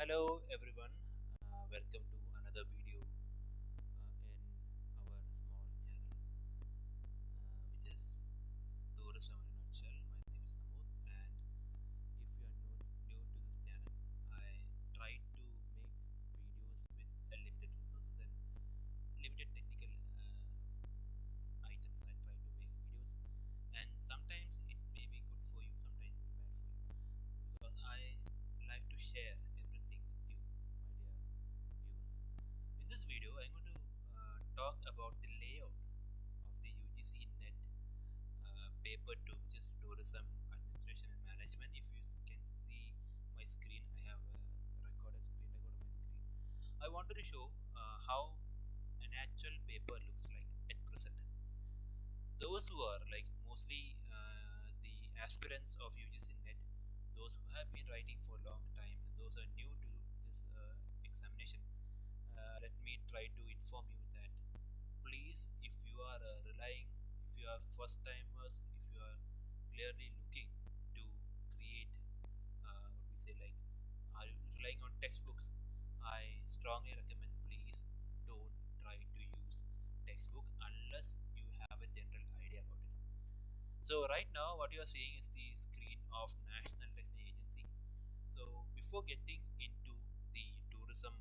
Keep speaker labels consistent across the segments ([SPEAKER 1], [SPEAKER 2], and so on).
[SPEAKER 1] Hello everyone, welcome to another video in our small channel, which is Tourism in a Nutshell. My name is Samud, and if you are new to this channel, I try to make videos with limited resources and limited technical items. I try to make videos, and sometimes it may be good for you, sometimes it may be bad for you, because I like to share everything with you, my dear viewers. In this video, I'm going to talk about the layout of the UGC NET paper 2, which is Tourism Administration and Management. If you can see my screen, I have a recorded screen record on my screen. I wanted to show how an actual paper looks like at present. Those who are like mostly the aspirants of UGC NET, those who have been writing for a long time, and those who are new to this examination, let me try to inform you that please, if you are if you are first timers, if you are clearly looking to create what we say like are you relying on textbooks, I strongly recommend please don't try to use textbook unless you have a general idea about it. So right now what you are seeing is the screen of National Testing Agency. So before getting into the tourism,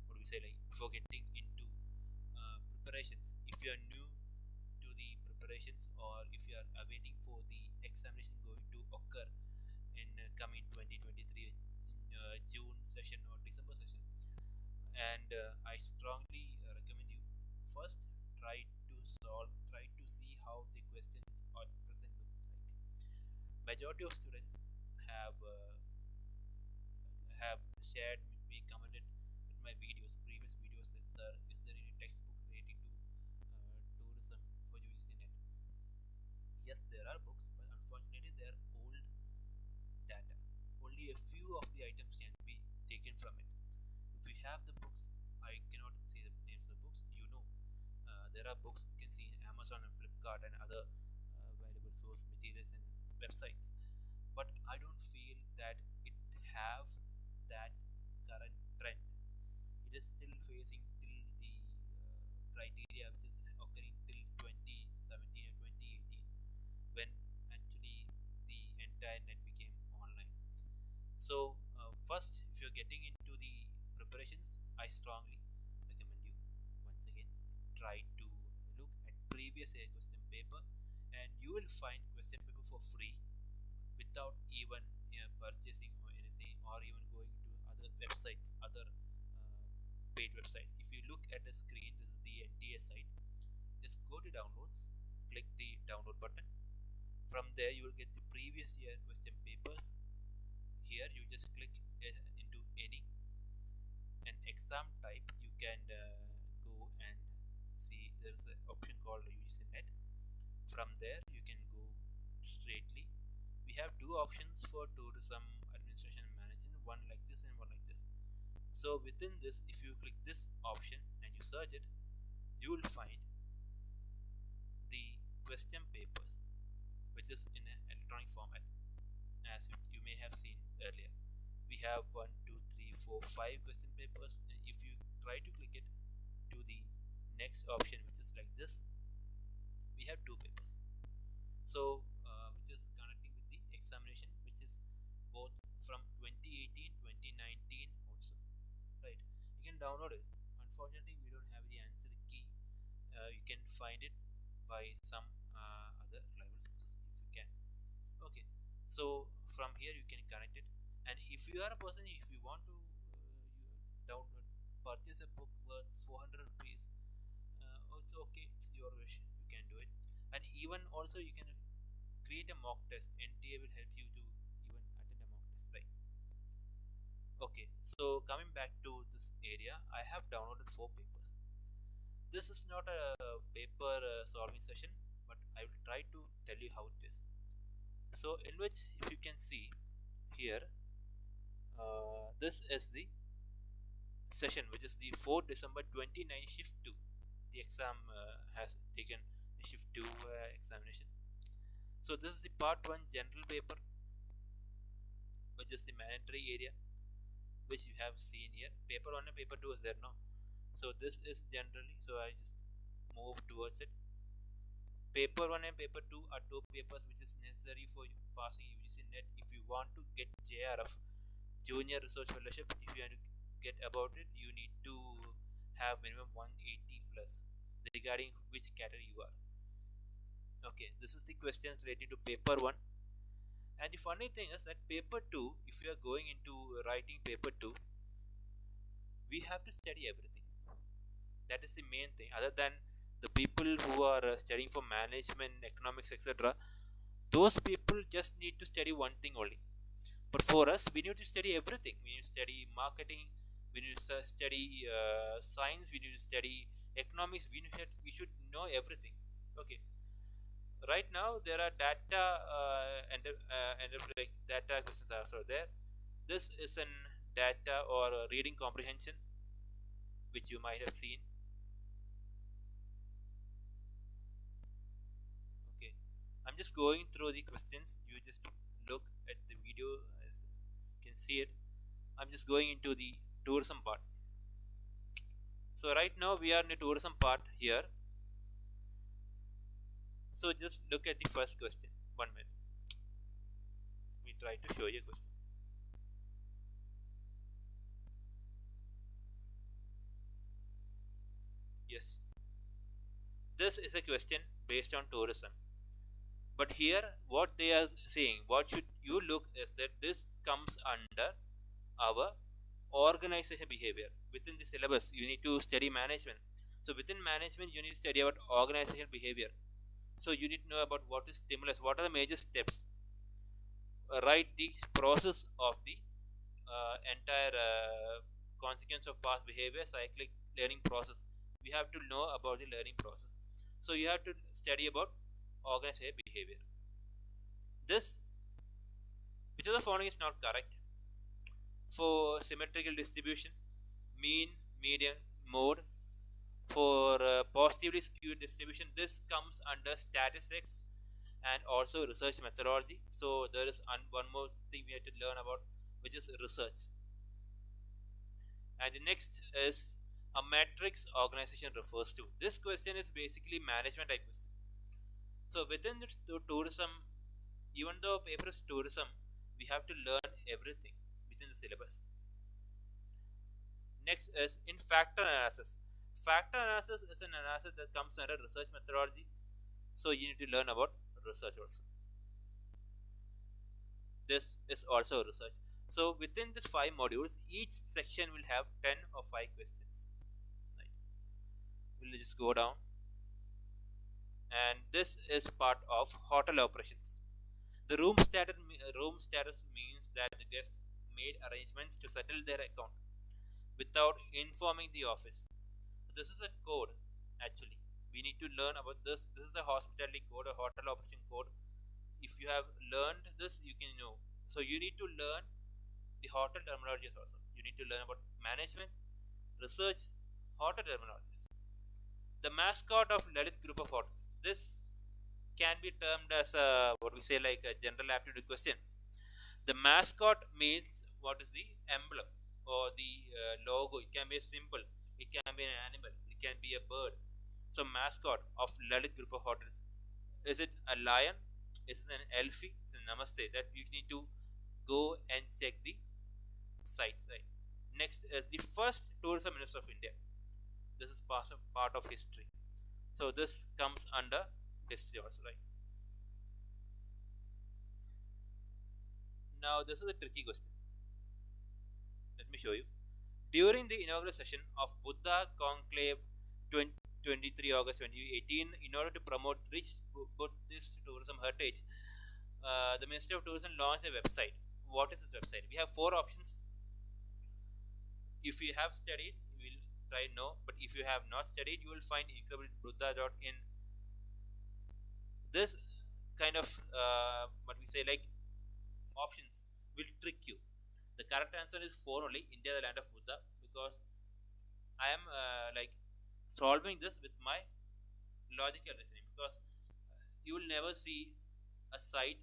[SPEAKER 1] what do we say like before getting into preparations, if you are new to the preparations or if you are awaiting for the examination going to occur in coming 2023 in June session or December session, and I strongly recommend you first try to see how the questions at present look like. Majority of students have shared with me, commented with my previous videos that sir, is there any textbook relating to tourism for UGC NET? Yes, there are books, but unfortunately they are old data. Only a few of the items can be taken from it. If we have the books, I cannot say the names of the books. There are books you can see in Amazon and Flipkart and other valuable source materials and websites, but I don't feel that it have that current trend. It is still facing till the criteria which is occurring till 2017 or 2018, when actually the entire net became online. So first, if you're getting into the preparations, I strongly recommend you once again try to look at previous year question paper, and you will find question paper for free without even purchasing or anything, or even going to other websites, other paid websites. If you look at the screen, this is the NTA site. Just go to downloads, click the download button. From there, you will get the previous year question papers. Here, you just click into any an exam type. You can go and see there is an option called UGC NET. From there, you can go straightly. We have two options for tourism administration and management, one like this and one like this. So within this, if you click this option and you search it, you will find the question papers, which is in an electronic format, as you may have seen earlier. We have 1, 2, 3, 4, 5 question papers, and if you try to click it to the next option, which is like this, we have 2 papers. So which is connecting with the examination, which is both from 2018 2019 also, right? You can download it. Unfortunately, we don't have the answer key. You can find it by some other reliable sources if you can. Okay, so from here you can connect it, and if you are a person, if you want to you download purchase a book worth 400 rupees, it's okay, it's your wish, you can do it. And even also you can create a mock test. NTA will help you to even attend a mock test, right? Okay, so coming back to this area, I have downloaded 4 papers. This is not a paper solving session, but I will try to tell you how it is. So in which, if you can see here, this is the session, which is the 4th December 29 shift 2. The exam has taken a shift 2 examination. So this is the part 1 general paper, which is the mandatory area, which you have seen here. Paper 1 and paper 2 is there, no? So this is generally, so I just move towards it. Paper 1 and paper 2 are two papers which is necessary for passing UGC NET. If you want to get JRF, Junior Research Fellowship, if you want to get about it, you need to have minimum 180 plus regarding which category you are. Okay, this is the questions related to paper 1. And the funny thing is that paper 2, if you are going into writing paper 2, we have to study everything. That is the main thing. Other than the people who are studying for management, economics, etc., those people just need to study one thing only. But for us, we need to study everything. We need to study marketing. We need to study science. We need to study economics. We should know everything. Okay. Right now, there are data like data questions are also there. This is an data or reading comprehension, which you might have seen. Okay, I'm just going through the questions. You just look at the video as you can see it. I'm just going into the tourism part. So right now we are in the tourism part here. So just look at the first question. 1 minute. We try to show you a question. Yes. This is a question based on tourism. But here what they are saying, what should you look is that this comes under our organization behavior. Within the syllabus, you need to study management. So within management, you need to study about organizational behavior. So you need to know about what is stimulus, what are the major steps, write the process of the entire consequence of past behavior, cyclic learning process. We have to know about the learning process. So you have to study about organizational behavior. This, which of the following is not correct? For symmetrical distribution, mean, median, mode. For positively skewed distribution, this comes under statistics and also research methodology. So there is one more thing we have to learn about, which is research. And the next is a matrix organization refers to. This question is basically management type question. So within the tourism, even though paper is tourism, we have to learn everything within the syllabus. Next is in factor analysis. Factor analysis is an analysis that comes under research methodology. So you need to learn about research also. This is also research. So within these 5 modules, each section will have 10 or 5 questions. Right. We'll just go down. And this is part of hotel operations. The room status means that the guest made arrangements to settle their account without informing the office. This is a code actually. We need to learn about this. This is a hospitality code, a hotel operation code. If you have learned this, you can know. So you need to learn the hotel terminologies also. You need to learn about management, research, hotel terminologies. The mascot of Lalit group of hotels. This can be termed as a, what we say, like a general aptitude question. The mascot means what is the emblem or the logo. It can be a symbol, it can be an animal, it can be a bird. So mascot of Lalit group of hotels, is it a lion, is it an elfie, it's a namaste. That you need to go and check the sites, right? Next is the first tourism minister of India. This is part of history. So this comes under history also, right? Now this is a tricky question. Let me show you. During the inaugural session of Buddha Conclave 23 August 2018, in order to promote rich Buddhist tourism heritage, the Ministry of Tourism launched a website. What is this website? We have 4 options. If you have studied, you will try no, but if you have not studied, you will find incredibuddha.in. This kind of what we say, like, options will trick you. The correct answer is 4 only, India the land of Buddha, because I am like solving this with my logical reasoning, because you will never see a site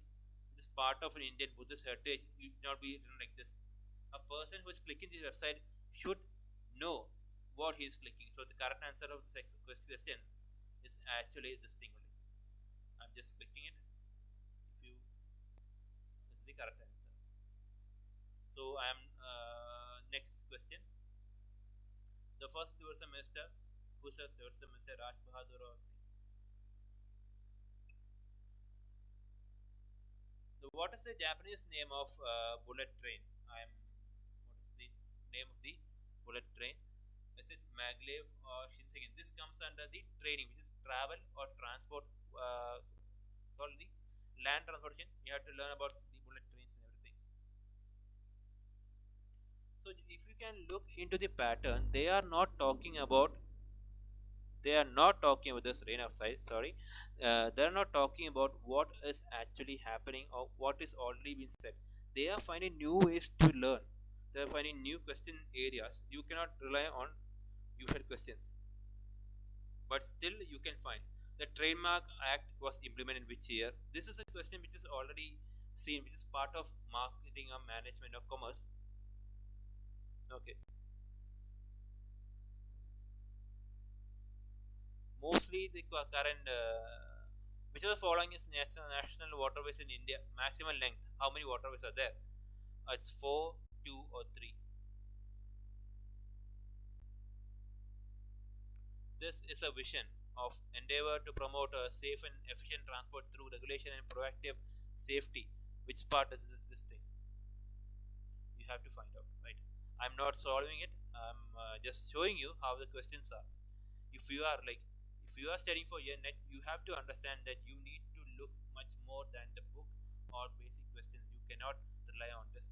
[SPEAKER 1] which is part of an Indian Buddhist heritage. It will not be written like this. A person who is clicking this website should know what he is clicking. So the correct answer of this question is actually this thing only. I'm just clicking it. If you, this is the correct answer. So I am next question. The first third semester, who's a third semester, Raj Bahadur or what is the Japanese name of bullet train? I am. What is the name of the bullet train? Is it maglev or Shinsegae? This comes under the training, which is travel or transport. Called the land transportation. You have to learn about the bullet trains and everything. So if you can look into the pattern, they are not talking about this rain outside, sorry. They are not talking about what is actually happening or what is already been said. They are finding new ways to learn. They are finding new question areas. You cannot rely on usual questions, but still you can find. The trademark act was implemented which year? This is a question which is already seen, which is part of marketing or management or commerce. Okay, mostly the current which of the following is national waterways in India? Maximum length, how many waterways are there? It's 4, 2 or 3. This is a vision of endeavor to promote a safe and efficient transport through regulation and proactive safety. Which part is this thing? You have to find out, right? I'm not solving it. I'm just showing you how the questions are. If you are like, if you are studying for your net, you have to understand that you need to look much more than the book or basic questions. You cannot rely on this.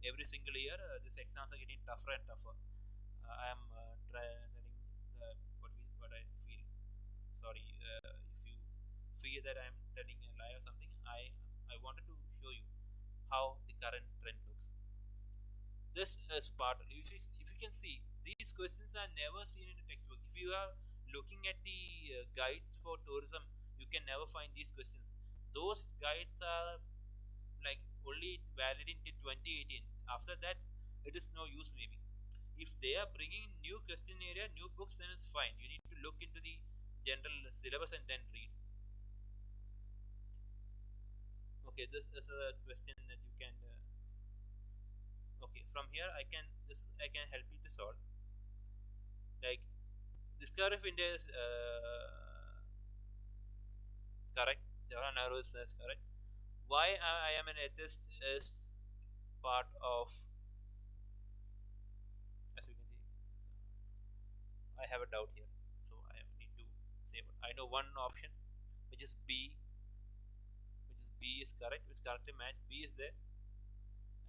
[SPEAKER 1] Every single year, these exams are getting tougher and tougher. I am telling what I feel. Sorry if you feel that I am telling a lie or something. I wanted to show you how the current trend looks. This is part. If you can see, these questions are never seen in a textbook. If you are looking at the guides for tourism, you can never find these questions. Those guides are like only valid until 2018. After that, it is no use maybe. If they are bringing new question area, new books, then it's fine. You need to look into the general syllabus and then read. Okay, this is a question that you can. Okay, from here I can help you to solve. Like, discovery of India is correct. Jawaharlal Nehru is correct. Why I am an atheist is part of, as you can see, I have a doubt here, so I need to say. I know one option, which is B, which is B is correct. Which correctly match B is there,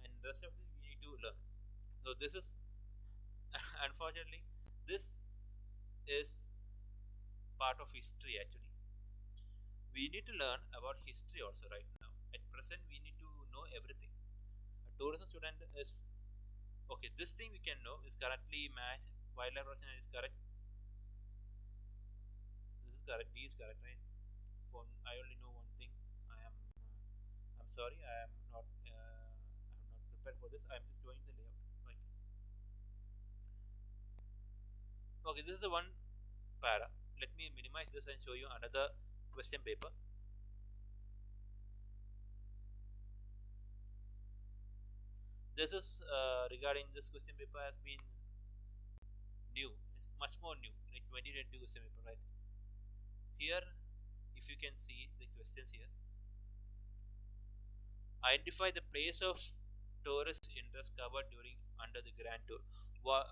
[SPEAKER 1] and the rest of it we need to learn. So this is unfortunately this is part of history actually. We need to learn about history also right now. At present, we need to know everything. A tourism student is okay. This thing we can know is currently match. Wildlife protection is correct. This is correct. B is correct, right? For I only know one thing. I am. I'm sorry. I am not. I am not prepared for this. I am just doing the layout. Right. Okay. This is the one para. Let me minimize this and show you another question paper. This is regarding this question paper has been new. It's much more new, like 2022 question paper, right? Here, if you can see the questions here, identify the place of tourist interest covered during under the Grand Tour.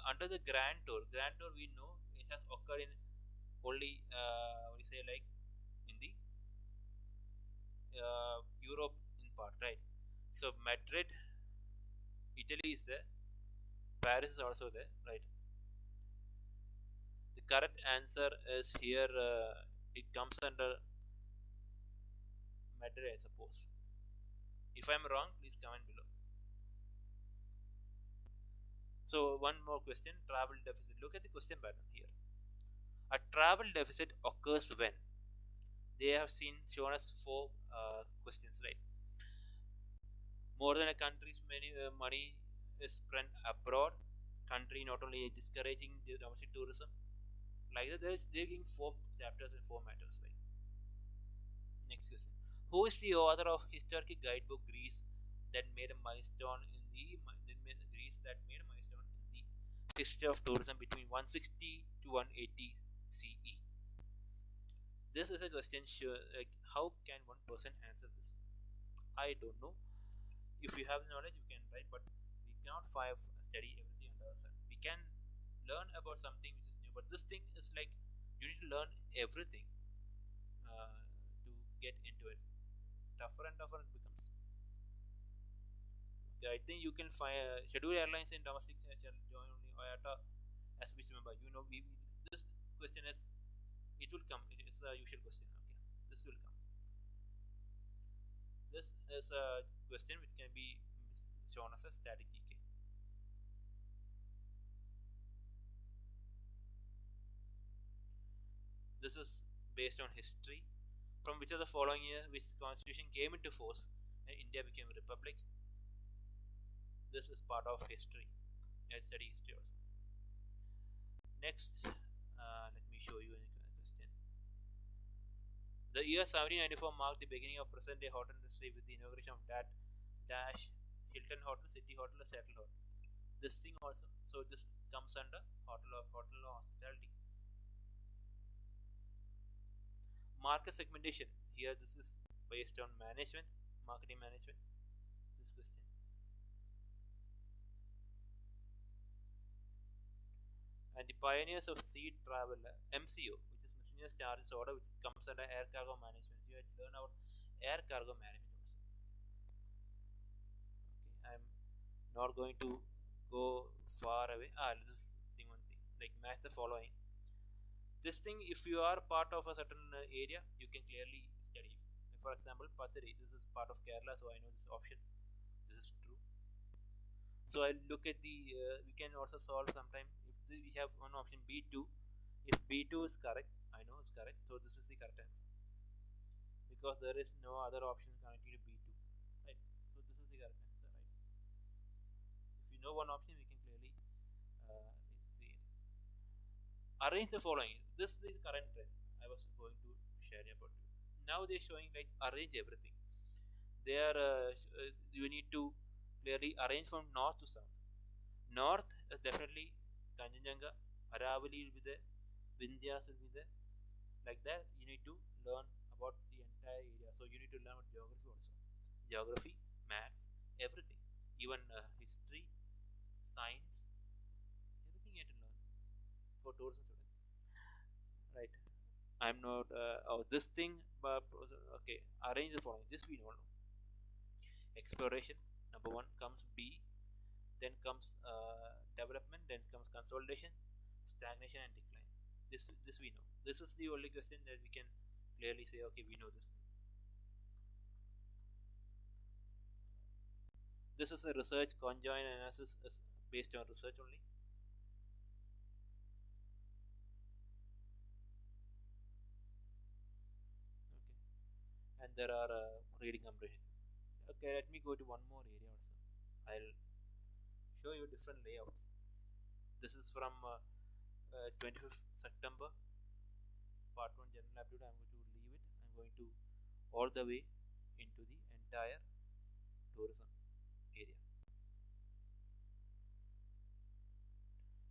[SPEAKER 1] Under the Grand Tour we know it has occurred in only what do you say, like in the Europe in part, right? So Madrid, Italy is there, Paris is also there, right? The correct answer is here. It comes under Madrid, I suppose. If I'm wrong, please comment below. So one more question: travel deficit. Look at the question pattern here. A travel deficit occurs when they have seen shown us four questions, right? More than a country's many money is spent abroad. Country not only discouraging the domestic tourism, like that they're giving four chapters and four matters. Right. Next question: who is the author of historical guidebook Greece that made a milestone in the Greece that made a milestone in the history of tourism between 160 to 180 CE? This is a question. Sure, like how can one person answer this? I don't know. If you have the knowledge, you can write, but we cannot study everything under the sun. We can learn about something which is new, but this thing is like you need to learn everything to get into it. Tougher and tougher it becomes. Okay, I think you can find scheduled airlines in domestic shall join only IATA as which member. You know, this question is it will come. It is a usual question. Okay, this will come. This is a question which can be shown as a static decay. This is based on history. From which of the following years which constitution came into force and India became a republic? This is part of history. Let's study history also. Next, let me show you a question. The year 1794 marked the beginning of present-day hotel industry with the inauguration of Dash Hilton Hotel, City Hotel, or Settle Hotel. This thing also. So this comes under hotel or hospitality. Market segmentation. Here this is based on management, marketing management. This question. And the pioneers of sea travel, MCO, which is miscellaneous charges order, which comes under air cargo management. So you have to learn about air cargo management also. Okay, I'm not going to go far away. This thing one thing like match the following. This thing, if you are part of a certain area, you can clearly study. For example, Pathari. This is part of Kerala, so I know this option. This is true. So I look at the. We can also solve sometime if we have one option B2. If B2 is correct, I know it's correct. So this is the correct answer because there is no other option connected to B2, right? So this is the correct answer, right? If you know one option, we can clearly see it. Arrange the following. This is the current trend I was going to share about you. Now they're showing like arrange everything. They are you need to clearly arrange from north to south. North definitely Kanchenjunga, Aravali will be there, Vindhyas will be there. Like that, you need to learn about the entire area. So you need to learn about geography also. Geography, maths, everything. Even history, science, everything you have to learn for tourism students. Right. I'm not this thing, but okay. Arrange the following. This we don't know. Exploration. Number one comes B. Then comes development. Then comes consolidation, stagnation, and decline. This we know. This is the only question that we can clearly say. Okay, we know this. This is a research conjoint analysis is based on research only. Okay, and there are reading comprehension. Okay, let me go to one more area also. I'll show you different layouts. This is from 25th September, part 1 general aptitude. I'm going to leave it. I'm going to all the way into the entire tourism area.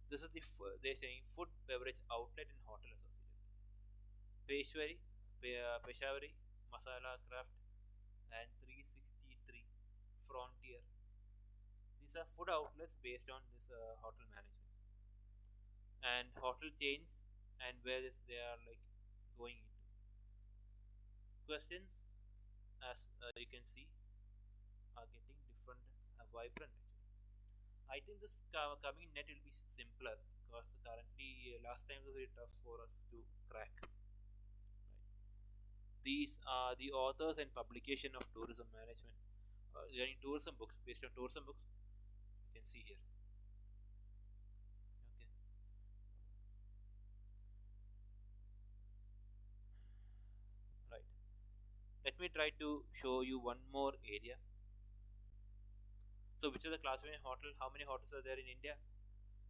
[SPEAKER 1] This is the they're saying food beverage outlet and hotel associated. Peshawari, Masala Craft, and 363 Frontier. These are food outlets based on this hotel management and hotel chains and where they are like going into. Questions, as you can see, are getting different, vibrant actually. I think this coming net will be simpler because currently last time it was very tough for us to crack. Right. These are the authors and publication of tourism management, tourism books based on tourism books. You can see here. Okay. Right. Let me try to show you one more area. So which is the classification hotel? How many hotels are there in India?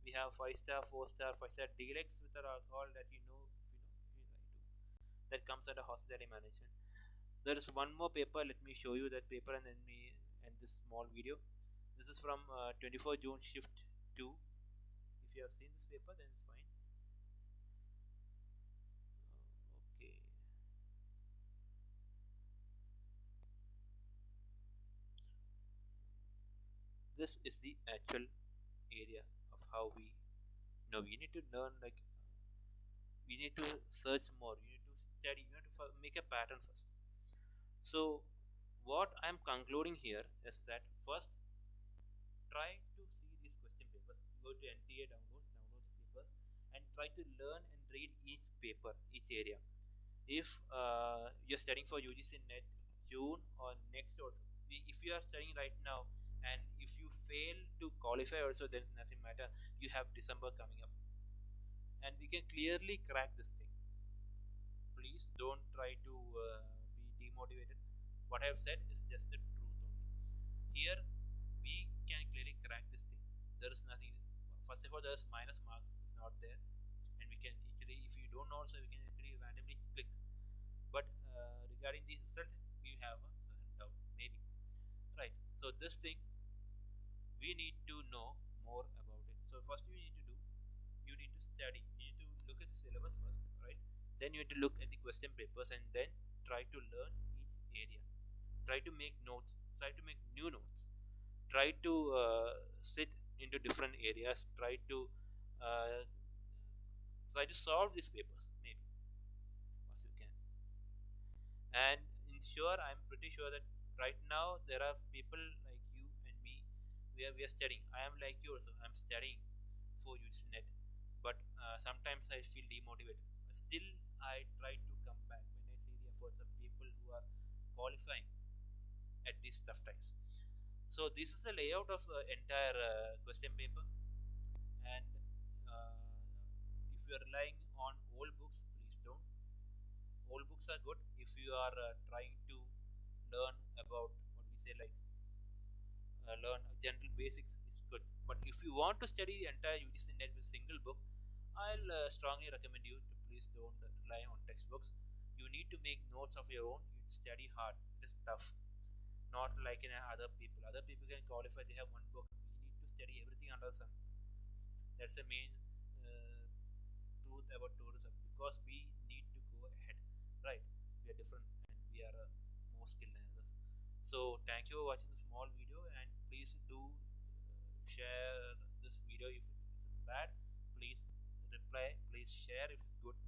[SPEAKER 1] We have 5 star, 4 star, 5 star deluxe with our alcohol that that comes under hospitality management. There is one more paper. Let me show you that paper and then we end this small video. This is from 24 June shift 2. If you have seen this paper, then it's fine. Okay. This is the actual area of how we need to learn, like we need to search more, you need to study, you need to make a pattern first. So what I'm concluding here is that first, try to see these question papers. Go to NTA downloads, download the paper, and try to learn and read each paper, each area. If you're studying for UGC NET June or next also, if you are studying right now and if you fail to qualify also, then nothing matter. You have December coming up, and we can clearly crack this thing. Please don't try to be demotivated. What I have said is just the truth only. Here we can clearly crack this thing. There is nothing. First of all, there's minus marks. It's not there, and we can actually, if you don't know, also we can actually randomly click. But regarding the result, we have a certain doubt, maybe, right? So this thing we need to know more about it. So first you need to do, you need to study, you need to look at the syllabus first, right? Then you need to look at the question papers and then try to learn each area. Try to make notes, try to make new notes, try to sit into different areas, uh, try to solve these papers maybe as you can. And ensure, I'm pretty sure that right now there are people like you and me, we are studying. I am like you also, I'm studying for UGC NET, but sometimes I feel demotivated. Still I try to come back when I see the efforts of people who are qualifying at these tough times. So this is a layout of entire question paper. And uh, if you are relying on old books, please don't. Old books are good if you are trying to learn about what we say, like learn general basics is good. But if you want to study the entire UGC NET with single book, I'll strongly recommend you to please don't rely on textbooks. You need to make notes of your own. You study hard. It is tough. Not like in other people. Other people can qualify. They have one book. We need to study everything under the sun. That's the main uh, truth about tourism, because we need to go ahead, right? We are different and we are more skilled than others. So thank you for watching the small video, and please do share this video. If it's bad, please reply, please share if it's good.